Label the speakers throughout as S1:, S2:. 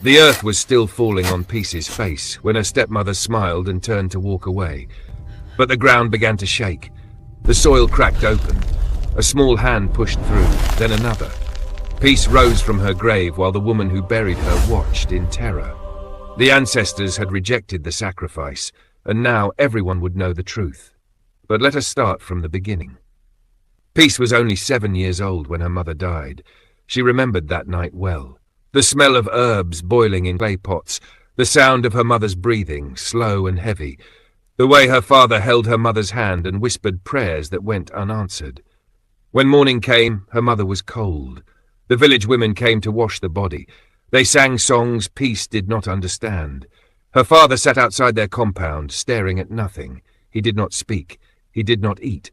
S1: The earth was still falling on Peace's face when her stepmother smiled and turned to walk away. But the ground began to shake. The soil cracked open. A small hand pushed through, then another. Peace rose from her grave while the woman who buried her watched in terror. The ancestors had rejected the sacrifice, and now everyone would know the truth. But let us start from the beginning. Peace was only 7 years old when her mother died. She remembered that night well. The smell of herbs boiling in clay pots, the sound of her mother's breathing, slow and heavy, the way her father held her mother's hand and whispered prayers that went unanswered. When morning came, her mother was cold. The village women came to wash the body. They sang songs Peace did not understand. Her father sat outside their compound, staring at nothing. He did not speak. He did not eat.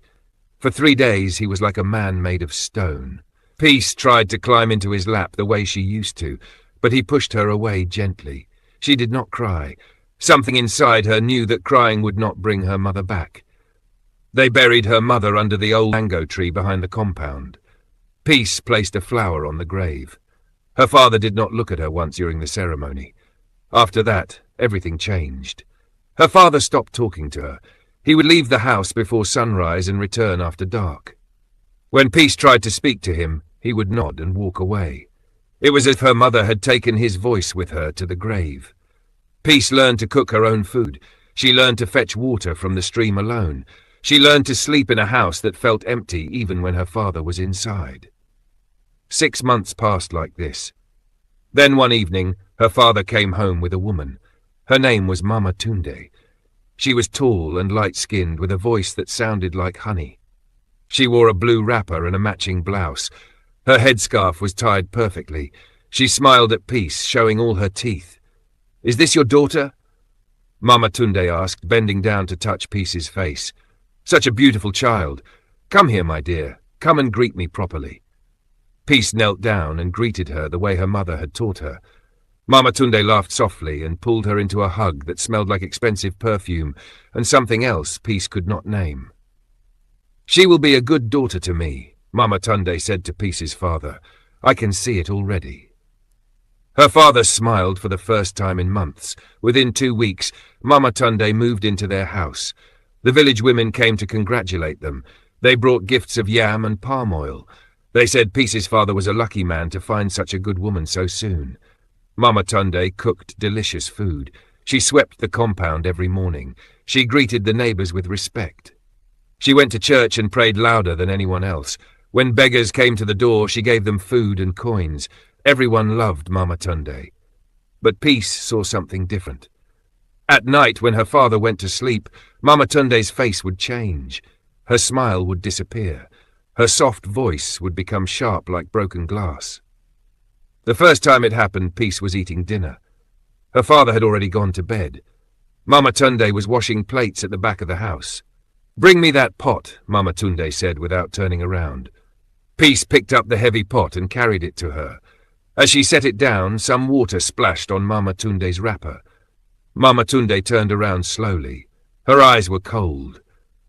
S1: For 3 days he was like a man made of stone. Peace tried to climb into his lap the way she used to, but he pushed her away gently. She did not cry. Something inside her knew that crying would not bring her mother back. They buried her mother under the old mango tree behind the compound. Peace placed a flower on the grave. Her father did not look at her once during the ceremony. After that, everything changed. Her father stopped talking to her. He would leave the house before sunrise and return after dark. When Peace tried to speak to him, he would nod and walk away. It was as if her mother had taken his voice with her to the grave. Peace learned to cook her own food. She learned to fetch water from the stream alone. She learned to sleep in a house that felt empty even when her father was inside. 6 months passed like this. Then one evening, her father came home with a woman. Her name was Mama Tunde. She was tall and light-skinned with a voice that sounded like honey. She wore a blue wrapper and a matching blouse. Her headscarf was tied perfectly. She smiled at Peace, showing all her teeth. "Is this your daughter?" Mama Tunde asked, bending down to touch Peace's face. "Such a beautiful child. Come here, my dear. Come and greet me properly." Peace knelt down and greeted her the way her mother had taught her. Mama Tunde laughed softly and pulled her into a hug that smelled like expensive perfume and something else Peace could not name. "She will be a good daughter to me," Mama Tunde said to Peace's father. "I can see it already." Her father smiled for the first time in months. Within 2 weeks, Mama Tunde moved into their house. The village women came to congratulate them. They brought gifts of yam and palm oil. They said Peace's father was a lucky man to find such a good woman so soon. Mama Tunde cooked delicious food. She swept the compound every morning. She greeted the neighbors with respect. She went to church and prayed louder than anyone else. When beggars came to the door, she gave them food and coins. Everyone loved Mama Tunde. But Peace saw something different. At night, when her father went to sleep, Mama Tunde's face would change. Her smile would disappear. Her soft voice would become sharp like broken glass. The first time it happened, Peace was eating dinner. Her father had already gone to bed. Mama Tunde was washing plates at the back of the house. "Bring me that pot," Mama Tunde said without turning around. Peace picked up the heavy pot and carried it to her. As she set it down, some water splashed on Mama Tunde's wrapper. Mama Tunde turned around slowly. Her eyes were cold.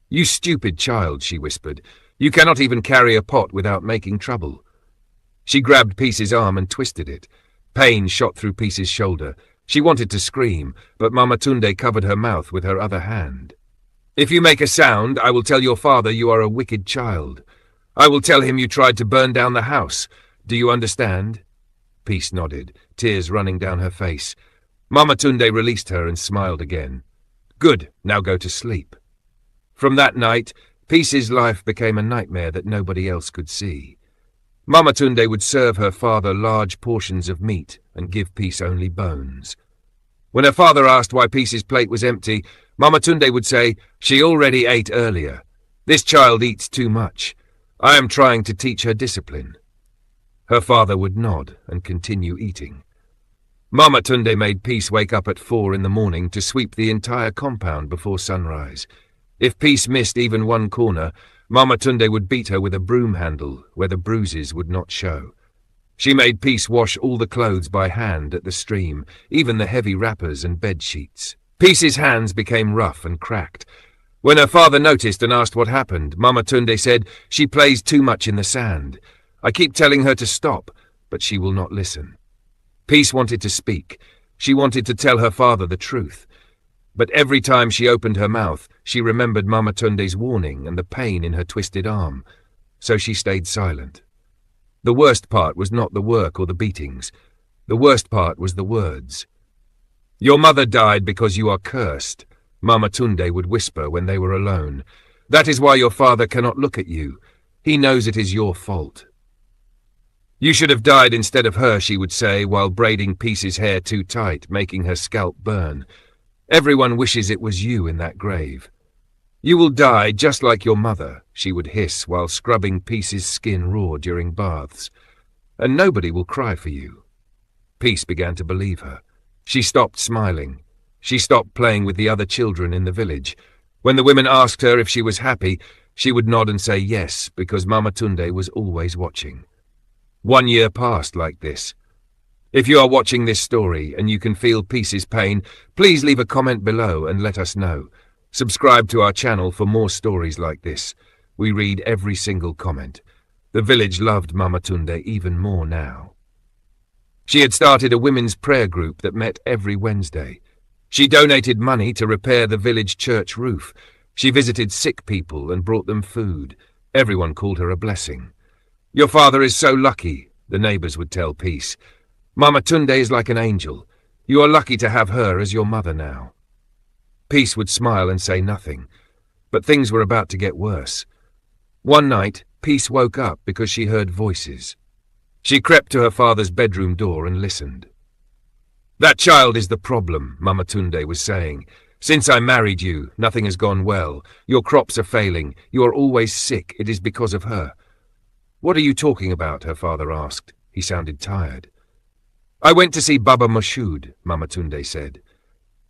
S1: "You stupid child," she whispered. "You cannot even carry a pot without making trouble." She grabbed Peace's arm and twisted it. Pain shot through Peace's shoulder. She wanted to scream, but Mama Tunde covered her mouth with her other hand. "If you make a sound, I will tell your father you are a wicked child. I will tell him you tried to burn down the house. Do you understand?" Peace nodded, tears running down her face. Mama Tunde released her and smiled again. "Good, now go to sleep." From that night, Peace's life became a nightmare that nobody else could see. Mama Tunde would serve her father large portions of meat and give Peace only bones. When her father asked why Peace's plate was empty, Mama Tunde would say, "She already ate earlier. This child eats too much. I am trying to teach her discipline." Her father would nod and continue eating. Mama Tunde made Peace wake up at 4 in the morning to sweep the entire compound before sunrise. If Peace missed even one corner, Mama Tunde would beat her with a broom handle where the bruises would not show. She made Peace wash all the clothes by hand at the stream, even the heavy wrappers and bed sheets. Peace's hands became rough and cracked. When her father noticed and asked what happened, Mama Tunde said, "She plays too much in the sand. I keep telling her to stop, but she will not listen." Peace wanted to speak. She wanted to tell her father the truth. But every time she opened her mouth, she remembered Mama Tunde's warning and the pain in her twisted arm. So she stayed silent. The worst part was not the work or the beatings. The worst part was the words. "Your mother died because you are cursed," Mama Tunde would whisper when they were alone. "That is why your father cannot look at you. He knows it is your fault." "You should have died instead of her," she would say, while braiding Peace's hair too tight, making her scalp burn. "Everyone wishes it was you in that grave." "You will die just like your mother," she would hiss while scrubbing Peace's skin raw during baths. "And nobody will cry for you." Peace began to believe her. She stopped smiling. She stopped playing with the other children in the village. When the women asked her if she was happy, she would nod and say yes, because Mama Tunde was always watching. 1 year passed like this. If you are watching this story and you can feel Peace's pain, please leave a comment below and let us know. Subscribe to our channel for more stories like this. We read every single comment. The village loved Mama Tunde even more now. She had started a women's prayer group that met every Wednesday. She donated money to repair the village church roof. She visited sick people and brought them food. Everyone called her a blessing. "Your father is so lucky," the neighbors would tell Peace. "Mama Tunde is like an angel. You are lucky to have her as your mother now." Peace would smile and say nothing, but things were about to get worse. One night, Peace woke up because she heard voices. She crept to her father's bedroom door and listened. "That child is the problem," Mama Tunde was saying. "Since I married you, nothing has gone well. Your crops are failing. You are always sick. It is because of her." "What are you talking about?" her father asked. He sounded tired. "I went to see Baba Mashood," Mama Tunde said.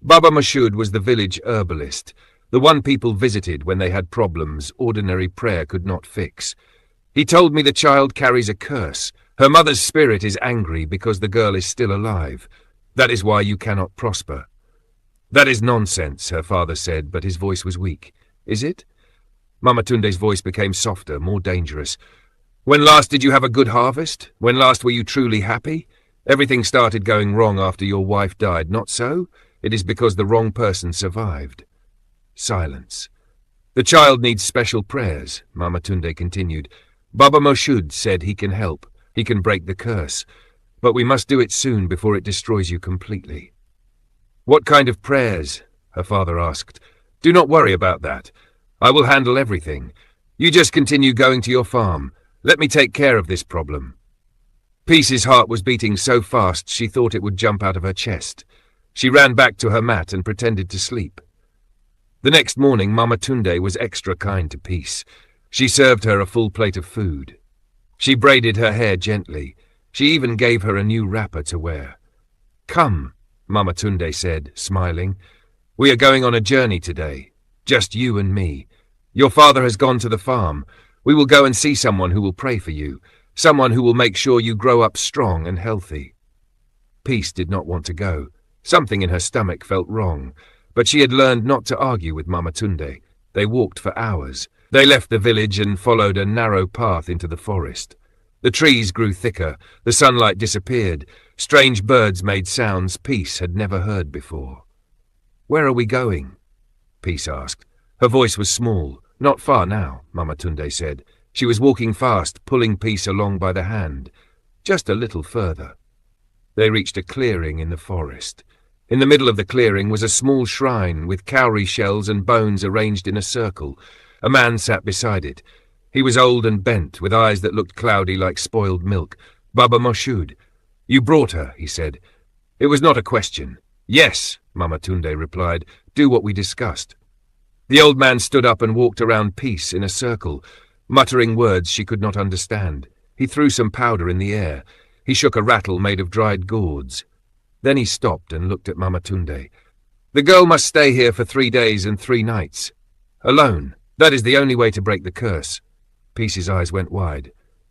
S1: Baba Mashood was the village herbalist, the one people visited when they had problems ordinary prayer could not fix. "He told me the child carries a curse. Her mother's spirit is angry because the girl is still alive. That is why you cannot prosper." "That is nonsense," her father said, but his voice was weak. "Is it?" Mama Tunde's voice became softer, more dangerous. "When last did you have a good harvest? When last were you truly happy? Everything started going wrong after your wife died, not so? It is because the wrong person survived." Silence. "The child needs special prayers," Mama Tunde continued. "Baba Mashood said he can help. He can break the curse. But we must do it soon before it destroys you completely." "What kind of prayers?" her father asked. "Do not worry about that. I will handle everything. You just continue going to your farm. Let me take care of this problem." Peace's heart was beating so fast she thought it would jump out of her chest. She ran back to her mat and pretended to sleep. The next morning, Mama Tunde was extra kind to Peace. She served her a full plate of food. She braided her hair gently. She even gave her a new wrapper to wear. "Come," Mama Tunde said, smiling. "We are going on a journey today. Just you and me. Your father has gone to the farm. We will go and see someone who will pray for you. Someone who will make sure you grow up strong and healthy." Peace did not want to go. Something in her stomach felt wrong, but she had learned not to argue with Mama Tunde. They walked for hours. They left the village and followed a narrow path into the forest. The trees grew thicker. The sunlight disappeared. Strange birds made sounds Peace had never heard before. "Where are we going?" Peace asked. Her voice was small. "Not far now," Mama Tunde said. She was walking fast, pulling Peace along by the hand. "Just a little further." They reached a clearing in the forest. In the middle of the clearing was a small shrine with cowrie shells and bones arranged in a circle. A man sat beside it. He was old and bent, with eyes that looked cloudy like spoiled milk. "Baba Mashood." "You brought her," he said. It was not a question. "Yes," Mama Tunde replied. "Do what we discussed." The old man stood up and walked around Peace in a circle, muttering words she could not understand. He threw some powder in the air. He shook a rattle made of dried gourds. Then he stopped and looked at Mama Tunde. "The girl must stay here for 3 days and 3 nights. Alone. That is the only way to break the curse." Peace's eyes went wide.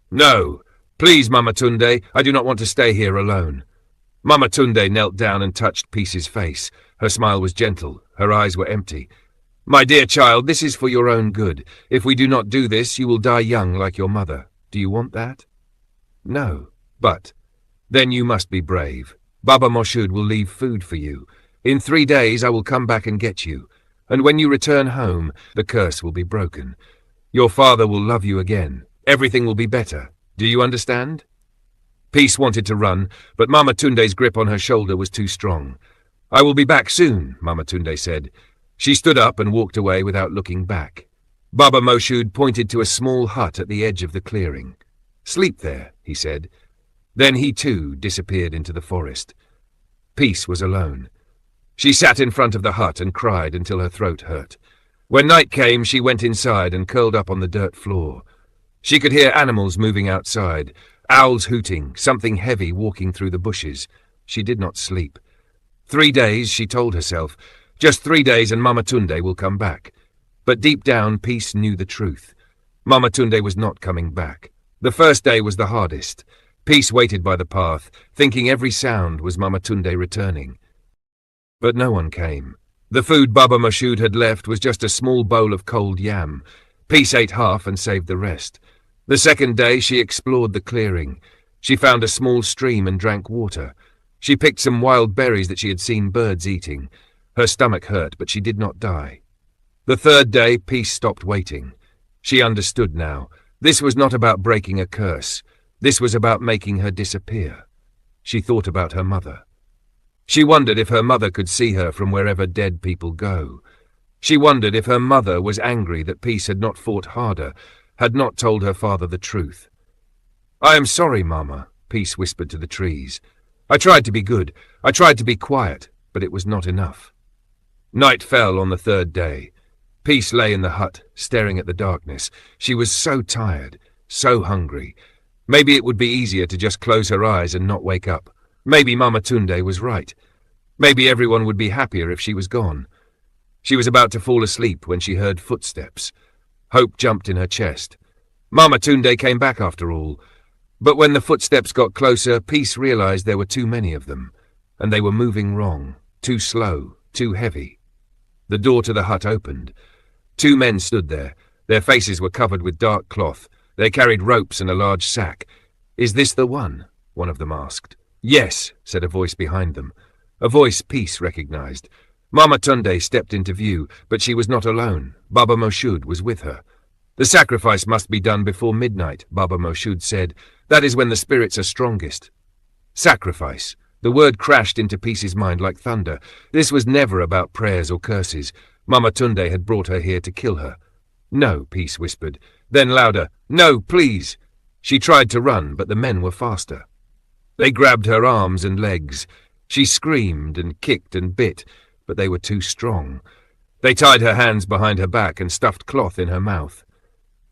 S1: "No. Please, Mama Tunde, I do not want to stay here alone." Mama Tunde knelt down and touched Peace's face. Her smile was gentle. Her eyes were empty. "My dear child, this is for your own good. If we do not do this, you will die young like your mother. Do you want that?" "No, but..." "Then you must be brave. Baba Moshood will leave food for you. In 3 days I will come back and get you, and when you return home, the curse will be broken. Your father will love you again. Everything will be better. Do you understand?" Peace wanted to run, but Mama Tunde's grip on her shoulder was too strong. "I will be back soon," Mama Tunde said. She stood up and walked away without looking back. Baba Moshood pointed to a small hut at the edge of the clearing. "Sleep there," he said. Then he too disappeared into the forest. Peace was alone. She sat in front of the hut and cried until her throat hurt. When night came, she went inside and curled up on the dirt floor. She could hear animals moving outside, owls hooting, something heavy walking through the bushes. She did not sleep. 3 days, she told herself. Just 3 days and Mama Tunde will come back. But deep down, Peace knew the truth. Mama Tunde was not coming back. The first day was the hardest. Peace waited by the path, thinking every sound was Mama Tunde returning. But no one came. The food Baba Moshood had left was just a small bowl of cold yam. Peace ate half and saved the rest. The second day she explored the clearing. She found a small stream and drank water. She picked some wild berries that she had seen birds eating. Her stomach hurt, but she did not die. The third day, Peace stopped waiting. She understood now. This was not about breaking a curse. This was about making her disappear. She thought about her mother. She wondered if her mother could see her from wherever dead people go. She wondered if her mother was angry that Peace had not fought harder, had not told her father the truth. "I am sorry, Mama," Peace whispered to the trees. "I tried to be good. I tried to be quiet, but it was not enough." Night fell on the third day. Peace lay in the hut, staring at the darkness. She was so tired, so hungry. Maybe it would be easier to just close her eyes and not wake up. Maybe Mama Tunde was right. Maybe everyone would be happier if she was gone. She was about to fall asleep when she heard footsteps. Hope jumped in her chest. Mama Tunde came back after all. But when the footsteps got closer, Peace realized there were too many of them, and they were moving wrong, too slow, too heavy. The door to the hut opened. 2 men stood there. Their faces were covered with dark cloth. They carried ropes and a large sack. "Is this the one?" one of them asked. "Yes," said a voice behind them. A voice Peace recognized. Mama Tunde stepped into view, but she was not alone. Baba Moshood was with her. "The sacrifice must be done before midnight," Baba Moshood said. "That is when the spirits are strongest." Sacrifice. The word crashed into Peace's mind like thunder. This was never about prayers or curses. Mama Tunde had brought her here to kill her. "No," Peace whispered. Then louder, "No, please." She tried to run, but the men were faster. They grabbed her arms and legs. She screamed and kicked and bit, but they were too strong. They tied her hands behind her back and stuffed cloth in her mouth.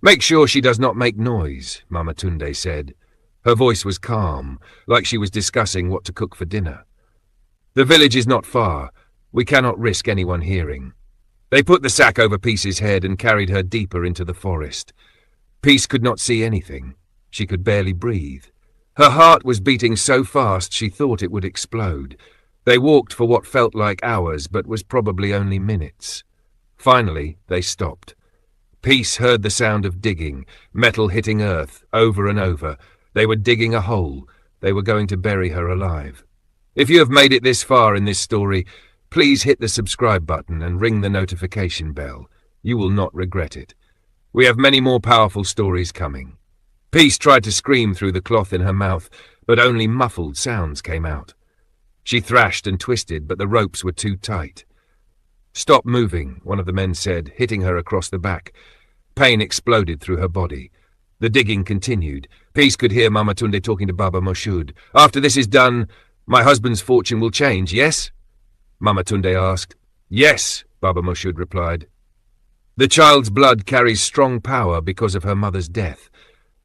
S1: "Make sure she does not make noise," Mama Tunde said. Her voice was calm, like she was discussing what to cook for dinner. "The village is not far. We cannot risk anyone hearing." They put the sack over Peace's head and carried her deeper into the forest. Peace could not see anything. She could barely breathe. Her heart was beating so fast she thought it would explode. They walked for what felt like hours, but was probably only minutes. Finally, they stopped. Peace heard the sound of digging, metal hitting earth, over and over. They were digging a hole. They were going to bury her alive. If you have made it this far in this story, please hit the subscribe button and ring the notification bell. You will not regret it. We have many more powerful stories coming. Peace tried to scream through the cloth in her mouth, but only muffled sounds came out. She thrashed and twisted, but the ropes were too tight. "Stop moving," one of the men said, hitting her across the back. Pain exploded through her body. The digging continued. Peace could hear Mama Tunde talking to Baba Moshood. "After this is done, my husband's fortune will change, yes?" Mama Tunde asked. "Yes," Baba Moshood replied. "The child's blood carries strong power because of her mother's death.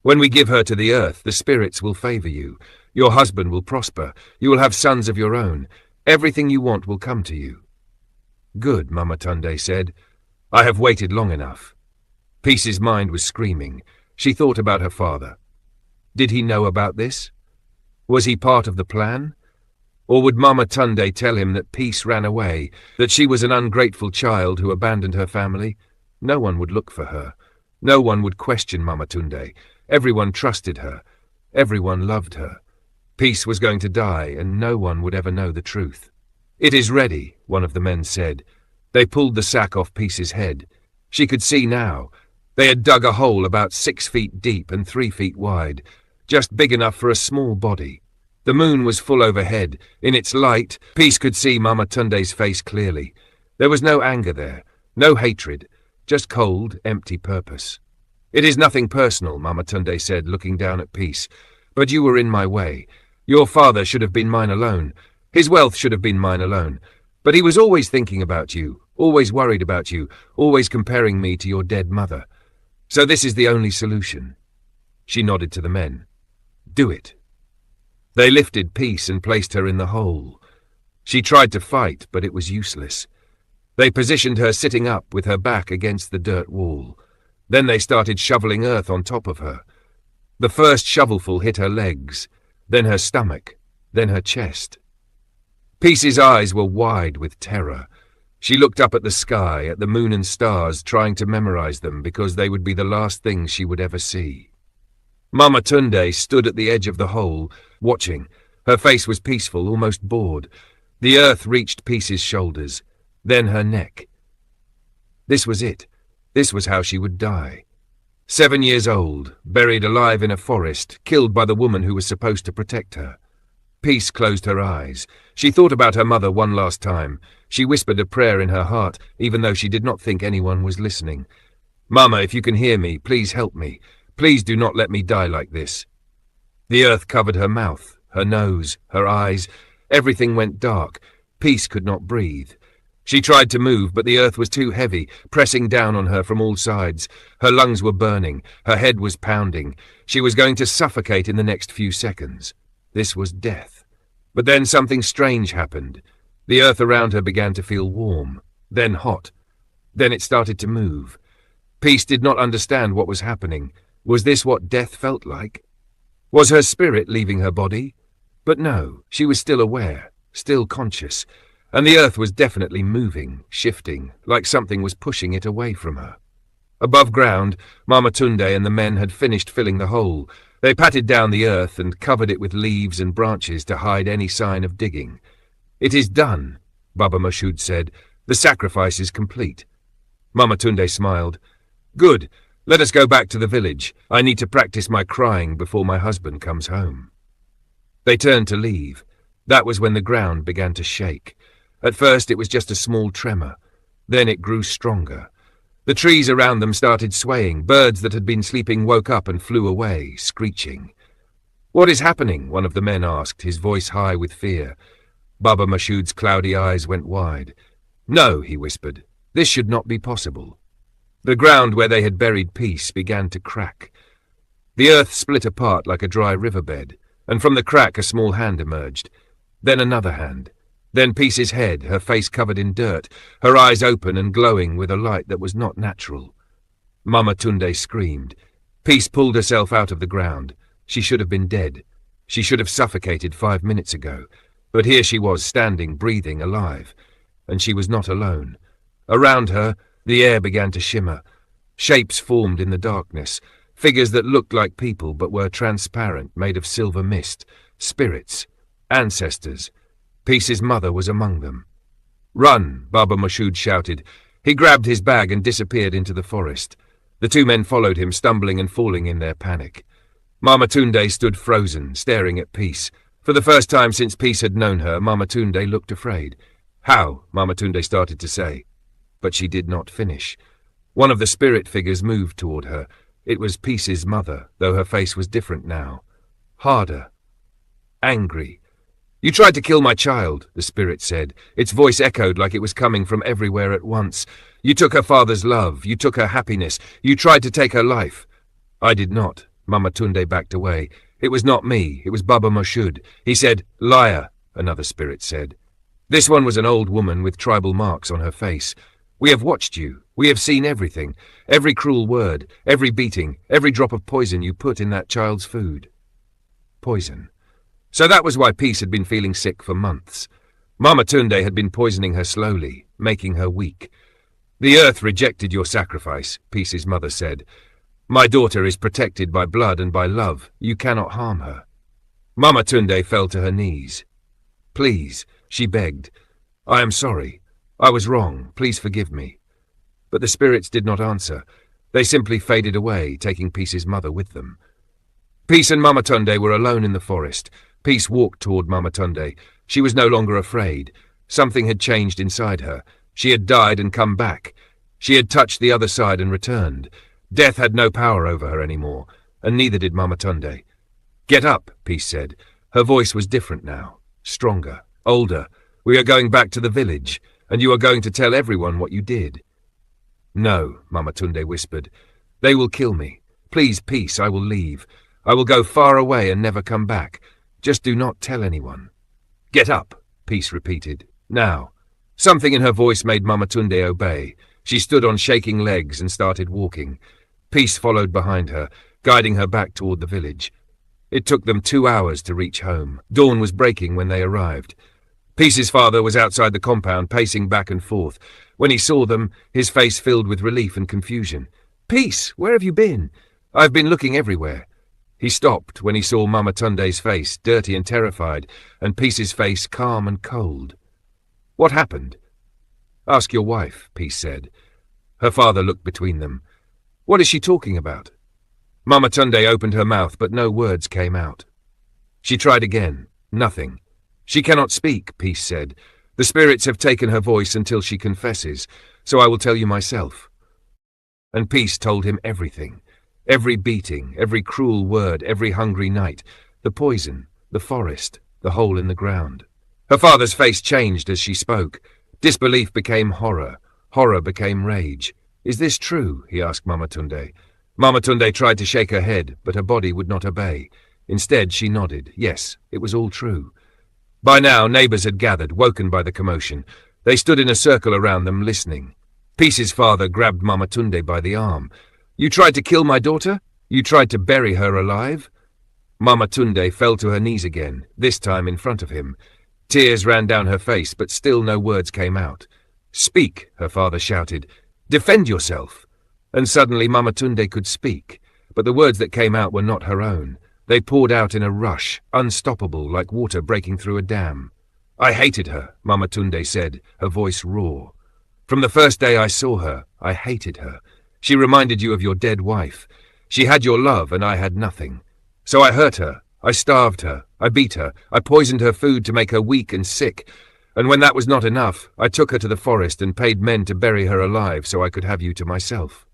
S1: When we give her to the earth, the spirits will favor you. Your husband will prosper. You will have sons of your own. Everything you want will come to you." "Good," Mama Tunde said. "I have waited long enough." Peace's mind was screaming. She thought about her father. Did he know about this? Was he part of the plan? Or would Mama Tunde tell him that Peace ran away, that she was an ungrateful child who abandoned her family? No one would look for her. No one would question Mama Tunde. Everyone trusted her. Everyone loved her. Peace was going to die, and no one would ever know the truth. "It is ready," one of the men said. They pulled the sack off Peace's head. She could see now. They had dug a hole about 6 feet deep and 3 feet wide, just big enough for a small body. The moon was full overhead. In its light, Peace could see Mama Tunde's face clearly. There was no anger there, no hatred, just cold, empty purpose. "It is nothing personal," Mama Tunde said, looking down at Peace. "But you were in my way. Your father should have been mine alone. His wealth should have been mine alone. But he was always thinking about you, always worried about you, always comparing me to your dead mother. So this is the only solution." She nodded to the men. "Do it." They lifted Peace and placed her in the hole. She tried to fight, but it was useless. They positioned her sitting up with her back against the dirt wall. Then they started shoveling earth on top of her. The first shovelful hit her legs, then her stomach, then her chest. Peace's eyes were wide with terror. She looked up at the sky, at the moon and stars, trying to memorize them because they would be the last things she would ever see. Mama Tunde stood at the edge of the hole, watching. Her face was peaceful, almost bored. The earth reached Peace's shoulders, then her neck. This was it. This was how she would die. 7 years old, buried alive in a forest, killed by the woman who was supposed to protect her. Peace closed her eyes. She thought about her mother one last time. She whispered a prayer in her heart, even though she did not think anyone was listening. "Mama, if you can hear me, please help me. Please do not let me die like this." The earth covered her mouth, her nose, her eyes. Everything went dark. Peace could not breathe. She tried to move, but the earth was too heavy, pressing down on her from all sides. Her lungs were burning. Her head was pounding. She was going to suffocate in the next few seconds. This was death. But then something strange happened. The earth around her began to feel warm, then hot. Then it started to move. Peace did not understand what was happening. Was this what death felt like? Was her spirit leaving her body? But no, she was still aware, still conscious. And the earth was definitely moving, shifting, like something was pushing it away from her. Above ground, Mama Tunde and the men had finished filling the hole. They patted down the earth and covered it with leaves and branches to hide any sign of digging. "It is done," Baba Mashood said. "The sacrifice is complete." Mama Tunde smiled. "Good. Let us go back to the village. I need to practice my crying before my husband comes home." They turned to leave. That was when the ground began to shake. At first it was just a small tremor. Then it grew stronger. The trees around them started swaying. Birds that had been sleeping woke up and flew away, screeching. "What is happening?" one of the men asked, his voice high with fear. Baba Mashood's cloudy eyes went wide. "No," he whispered. "This should not be possible." The ground where they had buried Peace began to crack. The earth split apart like a dry riverbed, and from the crack a small hand emerged. Then another hand. Then Peace's head, her face covered in dirt, her eyes open and glowing with a light that was not natural. Mama Tunde screamed. Peace pulled herself out of the ground. She should have been dead. She should have suffocated 5 minutes ago. But here she was, standing, breathing, alive. And she was not alone. Around her, the air began to shimmer. Shapes formed in the darkness. Figures that looked like people but were transparent, made of silver mist. Spirits. Ancestors. Peace's mother was among them. "Run!" Baba Mashood shouted. He grabbed his bag and disappeared into the forest. The 2 men followed him, stumbling and falling in their panic. Mama Tunde stood frozen, staring at Peace. For the first time since Peace had known her, Mama Tunde looked afraid. "How?" Mama Tunde started to say. But she did not finish. One of the spirit figures moved toward her. It was Peace's mother, though her face was different now. Harder. Angry. "You tried to kill my child," the spirit said. Its voice echoed like it was coming from everywhere at once. "You took her father's love. You took her happiness. You tried to take her life." "I did not." Mama Tunde backed away. "It was not me. It was Baba Mashood. He said, 'Liar,'" another spirit said. "This one was an old woman with tribal marks on her face. We have watched you. We have seen everything. Every cruel word, every beating, every drop of poison you put in that child's food." Poison. So that was why Peace had been feeling sick for months. Mama Tunde had been poisoning her slowly, making her weak. "The earth rejected your sacrifice," Peace's mother said. "My daughter is protected by blood and by love. You cannot harm her." Mama Tunde fell to her knees. "Please," she begged. "I am sorry. I was wrong. Please forgive me." But the spirits did not answer. They simply faded away, taking Peace's mother with them. Peace and Mama Tunde were alone in the forest. Peace walked toward Mama Tunde. She was no longer afraid. Something had changed inside her. She had died and come back. She had touched the other side and returned. Death had no power over her anymore, and neither did Mama Tunde. "Get up," Peace said. Her voice was different now, stronger, older. "We are going back to the village, and you are going to tell everyone what you did." "No," Mama Tunde whispered. "They will kill me. Please, Peace, I will leave. I will go far away and never come back. Just do not tell anyone." "Get up," Peace repeated. "Now." Something in her voice made Mama Tunde obey. She stood on shaking legs and started walking. Peace followed behind her, guiding her back toward the village. It took them 2 hours to reach home. Dawn was breaking when they arrived. Peace's father was outside the compound, pacing back and forth. When he saw them, his face filled with relief and confusion. "Peace, where have you been? I've been looking everywhere." He stopped when he saw Mama Tunde's face, dirty and terrified, and Peace's face calm and cold. "What happened?" "Ask your wife," Peace said. Her father looked between them. "What is she talking about?" Mama Tunde opened her mouth, but no words came out. She tried again. Nothing. "She cannot speak," Peace said. "The spirits have taken her voice until she confesses, so I will tell you myself." And Peace told him everything. Every beating, every cruel word, every hungry night, the poison, the forest, the hole in the ground. Her father's face changed as she spoke. Disbelief became horror. Horror became rage. "Is this true?" he asked Mama Tunde. Mama Tunde tried to shake her head, but her body would not obey. Instead, she nodded. Yes, it was all true. By now, neighbors had gathered, woken by the commotion. They stood in a circle around them, listening. Peace's father grabbed Mama Tunde by the arm. "You tried to kill my daughter? You tried to bury her alive?" Mama Tunde fell to her knees again, this time in front of him. Tears ran down her face, but still no words came out. "Speak," her father shouted. "Defend yourself." And suddenly Mama Tunde could speak, but the words that came out were not her own. They poured out in a rush, unstoppable, like water breaking through a dam. "I hated her," Mama Tunde said, her voice raw. "From the first day I saw her, I hated her. She reminded you of your dead wife. She had your love and I had nothing. So I hurt her. I starved her. I beat her. I poisoned her food to make her weak and sick. And when that was not enough, I took her to the forest and paid men to bury her alive so I could have you to myself."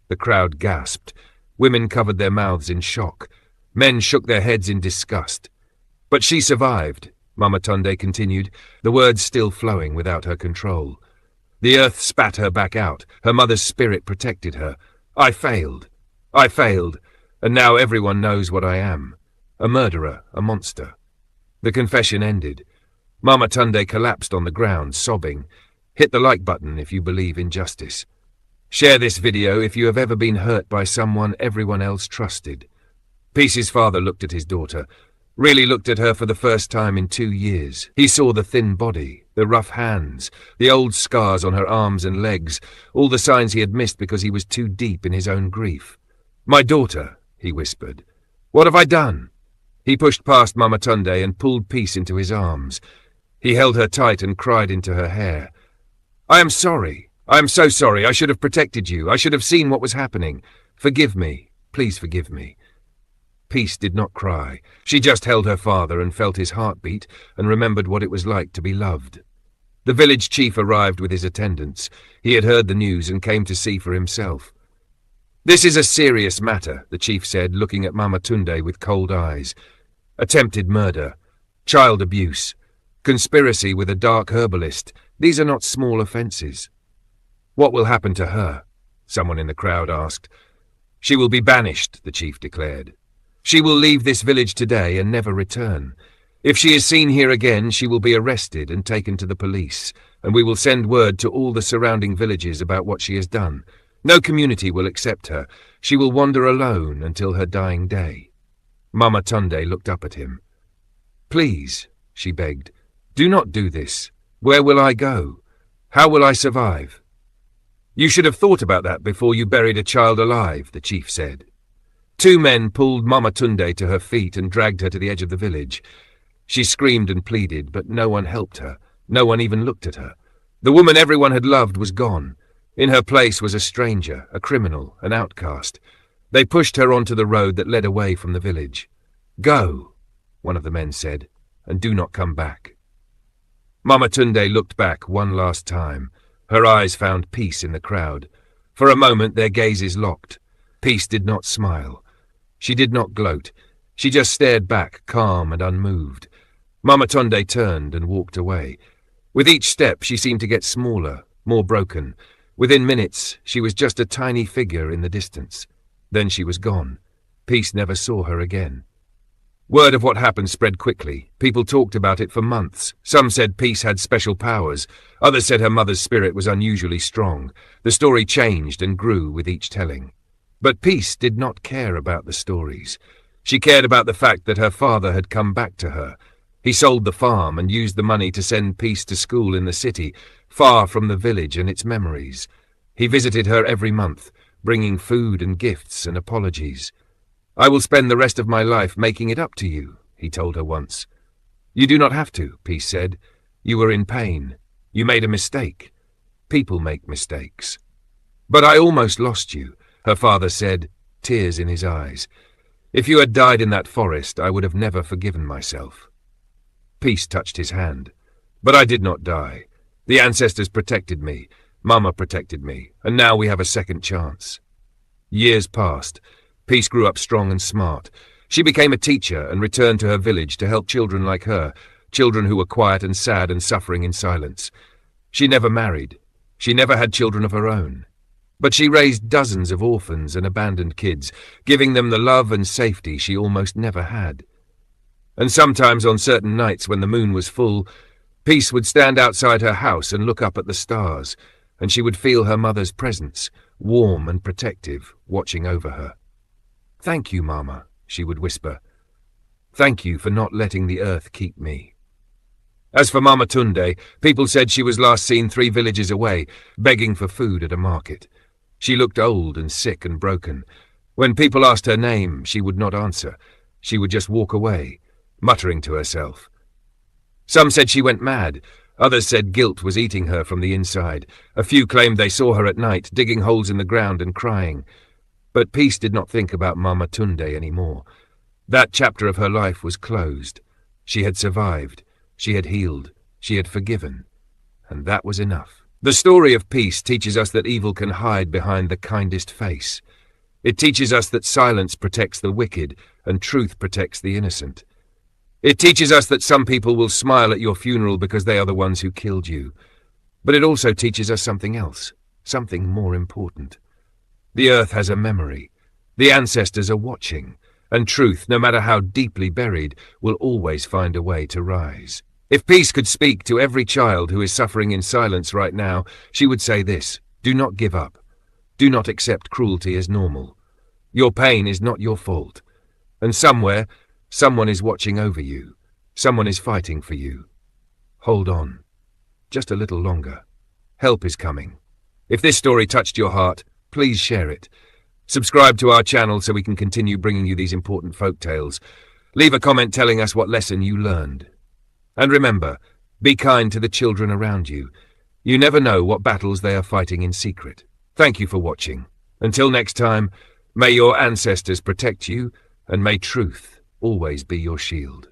S1: The crowd gasped. Women covered their mouths in shock. Men shook their heads in disgust. "But she survived," Mama Tunde continued, the words still flowing without her control. "The earth spat her back out. Her mother's spirit protected her. I failed. I failed. And now everyone knows what I am. A murderer, a monster." The confession ended. Mama Tunde collapsed on the ground, sobbing. Hit the like button if you believe in justice. Share this video if you have ever been hurt by someone everyone else trusted. Peace's father looked at his daughter, really looked at her for the first time in 2 years. He saw the thin body, the rough hands, the old scars on her arms and legs, all the signs he had missed because he was too deep in his own grief. "My daughter," he whispered. "What have I done?" He pushed past Mama Tunde and pulled Peace into his arms. He held her tight and cried into her hair. "I am sorry. I am so sorry. I should have protected you. I should have seen what was happening. Forgive me. Please forgive me." Peace did not cry. She just held her father and felt his heartbeat and remembered what it was like to be loved. The village chief arrived with his attendants. He had heard the news and came to see for himself. "This is a serious matter," the chief said, looking at Mama Tunde with cold eyes. "Attempted murder, child abuse, conspiracy with a dark herbalist. These are not small offences." "What will happen to her?" someone in the crowd asked. "She will be banished," the chief declared. "She will leave this village today and never return. If she is seen here again, she will be arrested and taken to the police, and we will send word to all the surrounding villages about what she has done. No community will accept her. She will wander alone until her dying day." Mama Tunde looked up at him. "Please," she begged, "do not do this. Where will I go? How will I survive?" "You should have thought about that before you buried a child alive," the chief said. Two men pulled Mama Tunde to her feet and dragged her to the edge of the village. She screamed and pleaded, but no one helped her. No one even looked at her. The woman everyone had loved was gone. In her place was a stranger, a criminal, an outcast. They pushed her onto the road that led away from the village. "Go," one of the men said, "and do not come back." Mama Tunde looked back one last time. Her eyes found Peace in the crowd. For a moment their gazes locked. Peace did not smile. She did not gloat. She just stared back, calm and unmoved. Mama Tunde turned and walked away. With each step she seemed to get smaller, more broken. Within minutes she was just a tiny figure in the distance. Then she was gone. Peace never saw her again. Word of what happened spread quickly. People talked about it for months. Some said Peace had special powers. Others said her mother's spirit was unusually strong. The story changed and grew with each telling. But Peace did not care about the stories. She cared about the fact that her father had come back to her. He sold the farm and used the money to send Peace to school in the city, far from the village and its memories. He visited her every month, bringing food and gifts and apologies. "I will spend the rest of my life making it up to you," he told her once. "You do not have to," Peace said. "You were in pain. You made a mistake. People make mistakes." "But I almost lost you," her father said, tears in his eyes. "If you had died in that forest, I would have never forgiven myself." Peace touched his hand. "But I did not die. The ancestors protected me. Mama protected me, and now we have a second chance." Years passed. Peace grew up strong and smart. She became a teacher and returned to her village to help children like her, children who were quiet and sad and suffering in silence. She never married. She never had children of her own. But she raised dozens of orphans and abandoned kids, giving them the love and safety she almost never had. And sometimes on certain nights when the moon was full, Peace would stand outside her house and look up at the stars, and she would feel her mother's presence, warm and protective, watching over her. "Thank you, Mama," she would whisper. "Thank you for not letting the earth keep me." As for Mama Tunde, people said she was last seen 3 villages away, begging for food at a market. She looked old and sick and broken. When people asked her name, she would not answer. She would just walk away, muttering to herself. Some said she went mad. Others said guilt was eating her from the inside. A few claimed they saw her at night, digging holes in the ground and crying. But Peace did not think about Mama Tunde anymore. That chapter of her life was closed. She had survived. She had healed. She had forgiven. And that was enough. The story of Peace teaches us that evil can hide behind the kindest face. It teaches us that silence protects the wicked and truth protects the innocent. It teaches us that some people will smile at your funeral because they are the ones who killed you. But it also teaches us something else, something more important. The earth has a memory. The ancestors are watching, and truth, no matter how deeply buried, will always find a way to rise. If Peace could speak to every child who is suffering in silence right now, she would say this: do not give up. Do not accept cruelty as normal. Your pain is not your fault. And somewhere, someone is watching over you. Someone is fighting for you. Hold on. Just a little longer. Help is coming. If this story touched your heart, please share it. Subscribe to our channel so we can continue bringing you these important folk tales. Leave a comment telling us what lesson you learned. And remember, be kind to the children around you. You never know what battles they are fighting in secret. Thank you for watching. Until next time, may your ancestors protect you, and may truth always be your shield.